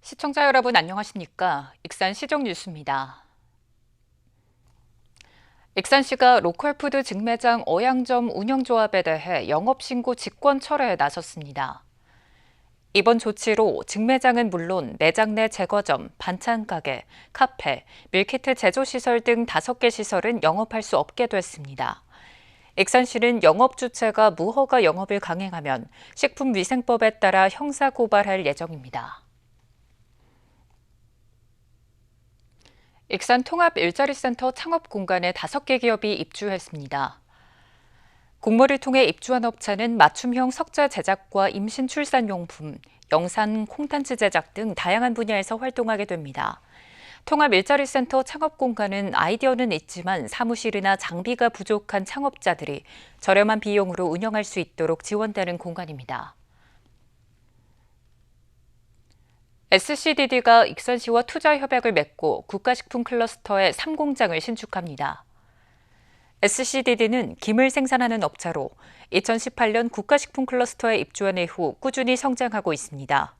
시청자 여러분 안녕하십니까? 익산시정 뉴스입니다. 익산시가 로컬푸드 직매장 어양점 운영조합에 대해 영업신고 직권 철회에 나섰습니다. 이번 조치로 직매장은 물론 매장 내 제과점, 반찬가게, 카페, 밀키트 제조시설 등 5개 시설은 영업할 수 없게 됐습니다. 익산시는 영업 주체가 무허가 영업을 강행하면 식품위생법에 따라 형사고발할 예정입니다. 익산 통합 일자리센터 창업 공간에 5개 기업이 입주했습니다. 공모를 통해 입주한 업체는 맞춤형 석자 제작과 임신 출산용품, 영상 콘텐츠 제작 등 다양한 분야에서 활동하게 됩니다. 통합 일자리센터 창업 공간은 아이디어는 있지만 사무실이나 장비가 부족한 창업자들이 저렴한 비용으로 운영할 수 있도록 지원되는 공간입니다. SCDD가 익산시와 투자 협약을 맺고 국가식품 클러스터의 3공장을 신축합니다. SCDD는 김을 생산하는 업체로 2018년 국가식품 클러스터에 입주한 이후 꾸준히 성장하고 있습니다.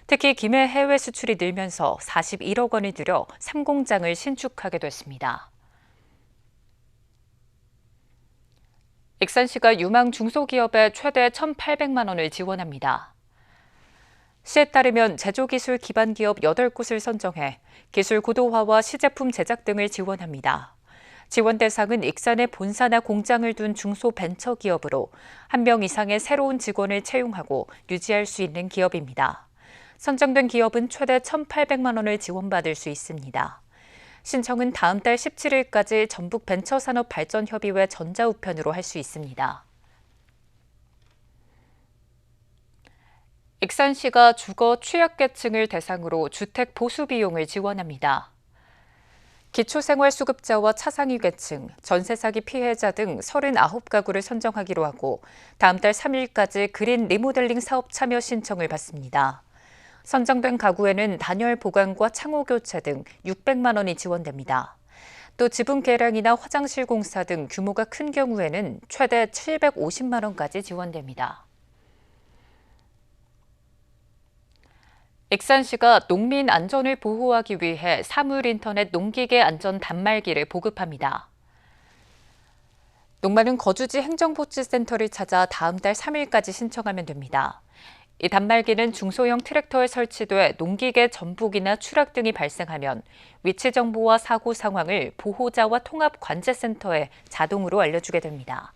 특히 김의 해외 수출이 늘면서 41억 원을 들여 3공장을 신축하게 됐습니다. 익산시가 유망 중소기업에 최대 1,800만 원을 지원합니다. 시에 따르면 제조기술 기반 기업 8곳을 선정해 기술 고도화와 시제품 제작 등을 지원합니다. 지원 대상은 익산에 본사나 공장을 둔 중소벤처기업으로 1명 이상의 새로운 직원을 채용하고 유지할 수 있는 기업입니다. 선정된 기업은 최대 1,800만 원을 지원받을 수 있습니다. 신청은 다음 달 17일까지 전북벤처산업발전협의회 전자우편으로 할 수 있습니다. 익산시가 주거 취약계층을 대상으로 주택 보수 비용을 지원합니다. 기초생활수급자와 차상위 계층, 전세 사기 피해자 등 39가구를 선정하기로 하고 다음 달 3일까지 그린 리모델링 사업 참여 신청을 받습니다. 선정된 가구에는 단열 보강과 창호 교체 등 600만 원이 지원됩니다. 또 지붕 개량이나 화장실 공사 등 규모가 큰 경우에는 최대 750만 원까지 지원됩니다. 익산시가 농민 안전을 보호하기 위해 사물인터넷 농기계 안전 단말기를 보급합니다. 농민은 거주지 행정복지센터를 찾아 다음 달 3일까지 신청하면 됩니다. 이 단말기는 중소형 트랙터에 설치돼 농기계 전복이나 추락 등이 발생하면 위치 정보와 사고 상황을 보호자와 통합관제센터에 자동으로 알려주게 됩니다.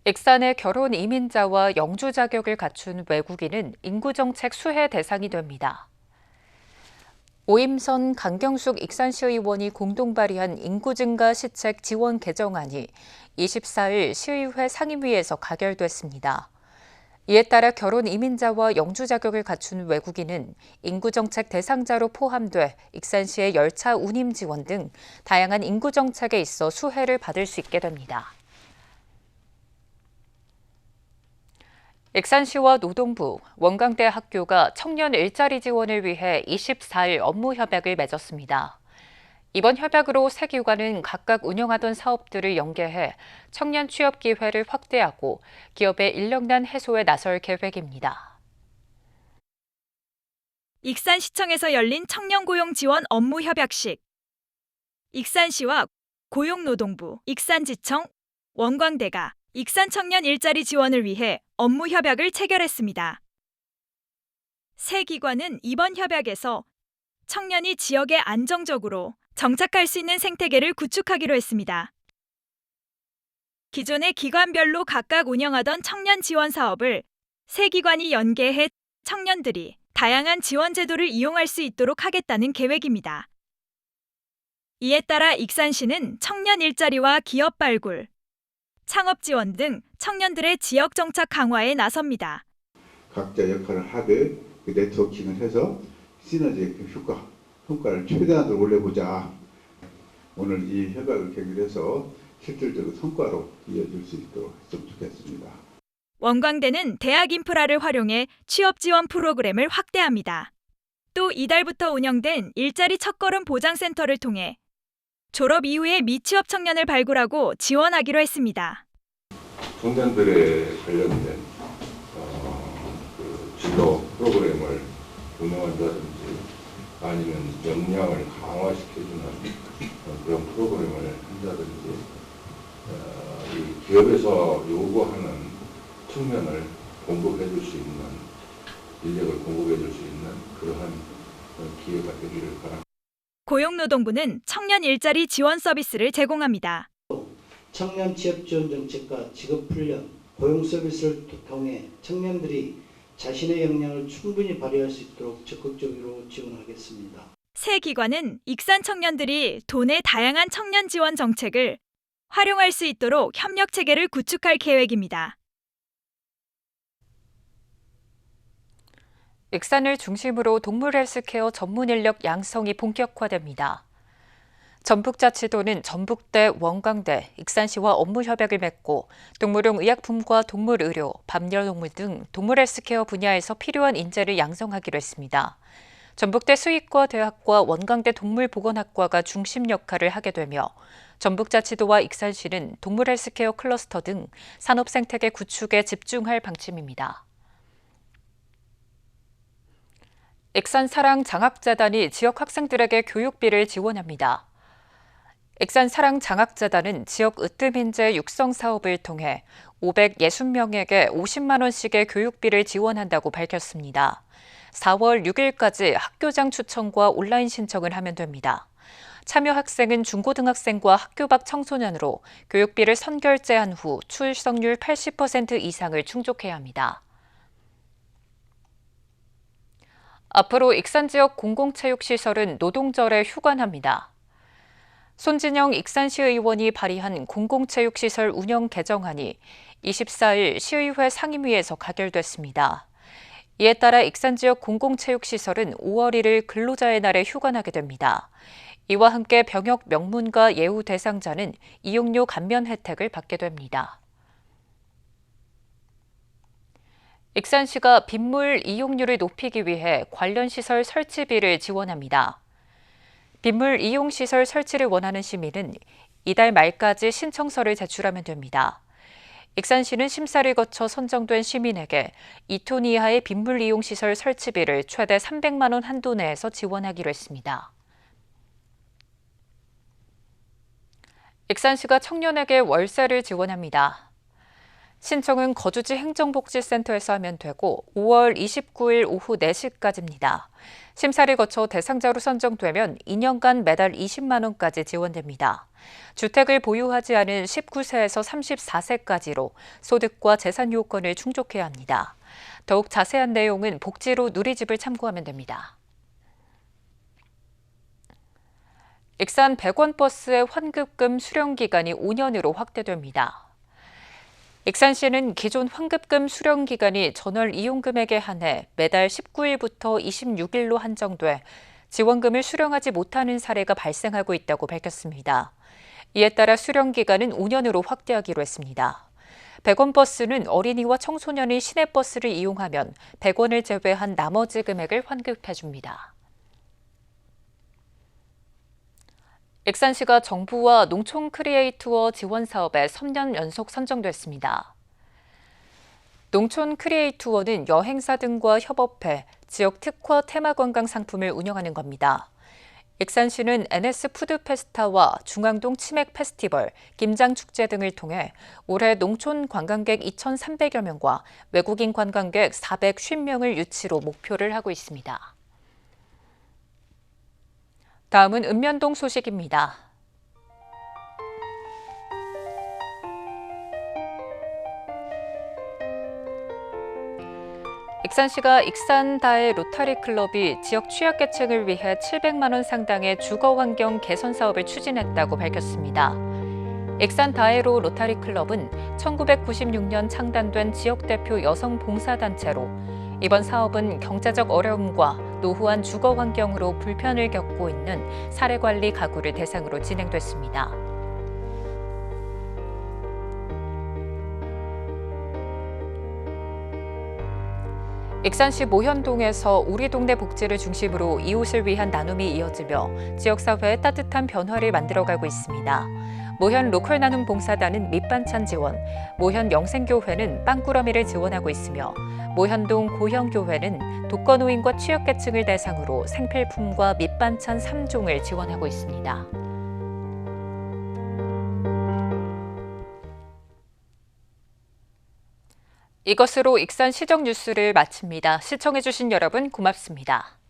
익산의 결혼 이민자와 영주 자격을 갖춘 외국인은 인구정책 수혜 대상이 됩니다. 오임선 강경숙 익산시의원이 공동 발의한 인구증가 시책 지원 개정안이 24일 시의회 상임위에서 가결됐습니다. 이에 따라 결혼 이민자와 영주 자격을 갖춘 외국인은 인구정책 대상자로 포함돼 익산시의 열차 운임 지원 등 다양한 인구정책에 있어 수혜를 받을 수 있게 됩니다. 익산시와 노동부, 원광대 학교가 청년 일자리 지원을 위해 24일 업무 협약을 맺었습니다. 이번 협약으로 세 기관은 각각 운영하던 사업들을 연계해 청년 취업 기회를 확대하고 기업의 인력난 해소에 나설 계획입니다. 익산시청에서 열린 청년 고용 지원 업무 협약식. 익산시와 고용노동부, 익산지청, 원광대가 익산 청년 일자리 지원을 위해 업무 협약을 체결했습니다. 세 기관은 이번 협약에서 청년이 지역에 안정적으로 정착할 수 있는 생태계를 구축하기로 했습니다. 기존의 기관별로 각각 운영하던 청년 지원 사업을 세 기관이 연계해 청년들이 다양한 지원 제도를 이용할 수 있도록 하겠다는 계획입니다. 이에 따라 익산시는 청년 일자리와 기업 발굴, 창업 지원 등 청년들의 지역 정착 강화에 나섭니다. 각자 역할을 하되 네트워킹을 해서 시너지 효과를 최대한으로 올려보자. 오늘 이 협약을 계기해서 실질적인 성과로 이어질 수 있도록 했으면 좋겠습니다. 원광대는 대학 인프라를 활용해 취업 지원 프로그램을 확대합니다. 또 이달부터 운영된 일자리 첫걸음 보장센터를 통해 졸업 이후에 미취업 청년을 발굴하고 지원하기로 했습니다. 청년들에 관련된 한다든지 아니면 역량을 강화시켜주는 그런 프로그램을 한다든지 이 기업에서 요구하는 측면을 공급해 줄 수 있는 인력을 공급해 줄 수 있는 그러한 기회가 되기를 바랍니다. 고용노동부는 청년 일자리 지원 서비스를 제공합니다. 청년 취업 지원 정책과 직업 훈련, 고용 서비스를 통해 청년들이 자신의 역량을 충분히 발휘할 수 있도록 적극적으로 지원하겠습니다. 새 기관은 익산 청년들이 도내 다양한 청년 지원 정책을 활용할 수 있도록 협력 체계를 구축할 계획입니다. 익산을 중심으로 동물 헬스케어 전문 인력 양성이 본격화됩니다. 전북자치도는 전북대, 원광대, 익산시와 업무 협약을 맺고 동물용 의약품과 동물 의료, 반려동물 등 동물 헬스케어 분야에서 필요한 인재를 양성하기로 했습니다. 전북대 수의과 대학과 원광대 동물보건학과가 중심 역할을 하게 되며 전북자치도와 익산시는 동물 헬스케어 클러스터 등 산업 생태계 구축에 집중할 방침입니다. 익산사랑장학재단이 지역 학생들에게 교육비를 지원합니다. 익산사랑장학재단은 지역 으뜸인재 육성 사업을 통해 560명에게 50만 원씩의 교육비를 지원한다고 밝혔습니다. 4월 6일까지 학교장 추천과 온라인 신청을 하면 됩니다. 참여 학생은 중고등학생과 학교 밖 청소년으로 교육비를 선결제한 후 출석률 80% 이상을 충족해야 합니다. 앞으로 익산 지역 공공체육시설은 노동절에 휴관합니다. 손진영 익산시 의원이 발의한 공공체육시설 운영 개정안이 24일 시의회 상임위에서 가결됐습니다. 이에 따라 익산 지역 공공체육시설은 5월 1일 근로자의 날에 휴관하게 됩니다. 이와 함께 병역 명문가 예우 대상자는 이용료 감면 혜택을 받게 됩니다. 익산시가 빗물 이용률을 높이기 위해 관련 시설 설치비를 지원합니다. 빗물 이용시설 설치를 원하는 시민은 이달 말까지 신청서를 제출하면 됩니다. 익산시는 심사를 거쳐 선정된 시민에게 2톤 이하의 빗물 이용시설 설치비를 최대 300만 원 한도 내에서 지원하기로 했습니다. 익산시가 청년에게 월세를 지원합니다. 신청은 거주지 행정복지센터에서 하면 되고 5월 29일 오후 4시까지입니다. 심사를 거쳐 대상자로 선정되면 2년간 매달 20만 원까지 지원됩니다. 주택을 보유하지 않은 19세에서 34세까지로 소득과 재산 요건을 충족해야 합니다. 더욱 자세한 내용은 복지로 누리집을 참고하면 됩니다. 익산 100원 버스의 환급금 수령 기간이 5년으로 확대됩니다. 익산시는 기존 환급금 수령 기간이 전월 이용금액에 한해 매달 19일부터 26일로 한정돼 지원금을 수령하지 못하는 사례가 발생하고 있다고 밝혔습니다. 이에 따라 수령 기간은 5년으로 확대하기로 했습니다. 100원 버스는 어린이와 청소년이 시내버스를 이용하면 100원을 제외한 나머지 금액을 환급해 줍니다. 익산시가 정부와 농촌 크리에이투어 지원 사업에 3년 연속 선정됐습니다. 농촌 크리에이투어는 여행사 등과 협업해 지역 특화 테마 관광 상품을 운영하는 겁니다. 익산시는 NS 푸드 페스타와 중앙동 치맥 페스티벌, 김장 축제 등을 통해 올해 농촌 관광객 2,300여 명과 외국인 관광객 450명을 유치로 목표를 하고 있습니다. 다음은 읍면동 소식입니다. 익산시가 익산다해 로타리 클럽이 지역 취약계층을 위해 700만 원 상당의 주거환경 개선 사업을 추진했다고 밝혔습니다. 익산다해로 로타리 클럽은 1996년 창단된 지역대표 여성 봉사단체로 이번 사업은 경제적 어려움과 노후한 주거 환경으로 불편을 겪고 있는 사례관리 가구를 대상으로 진행됐습니다. 익산시 모현동에서 우리 동네 복지를 중심으로 이웃을 위한 나눔이 이어지며 지역사회에 따뜻한 변화를 만들어가고 있습니다. 모현 로컬 나눔 봉사단은 밑반찬 지원, 모현 영생교회는 빵꾸러미를 지원하고 있으며 모현동 고형교회는 독거노인과 취약계층을 대상으로 생필품과 밑반찬 3종을 지원하고 있습니다. 이것으로 익산 시정 뉴스를 마칩니다. 시청해주신 여러분 고맙습니다.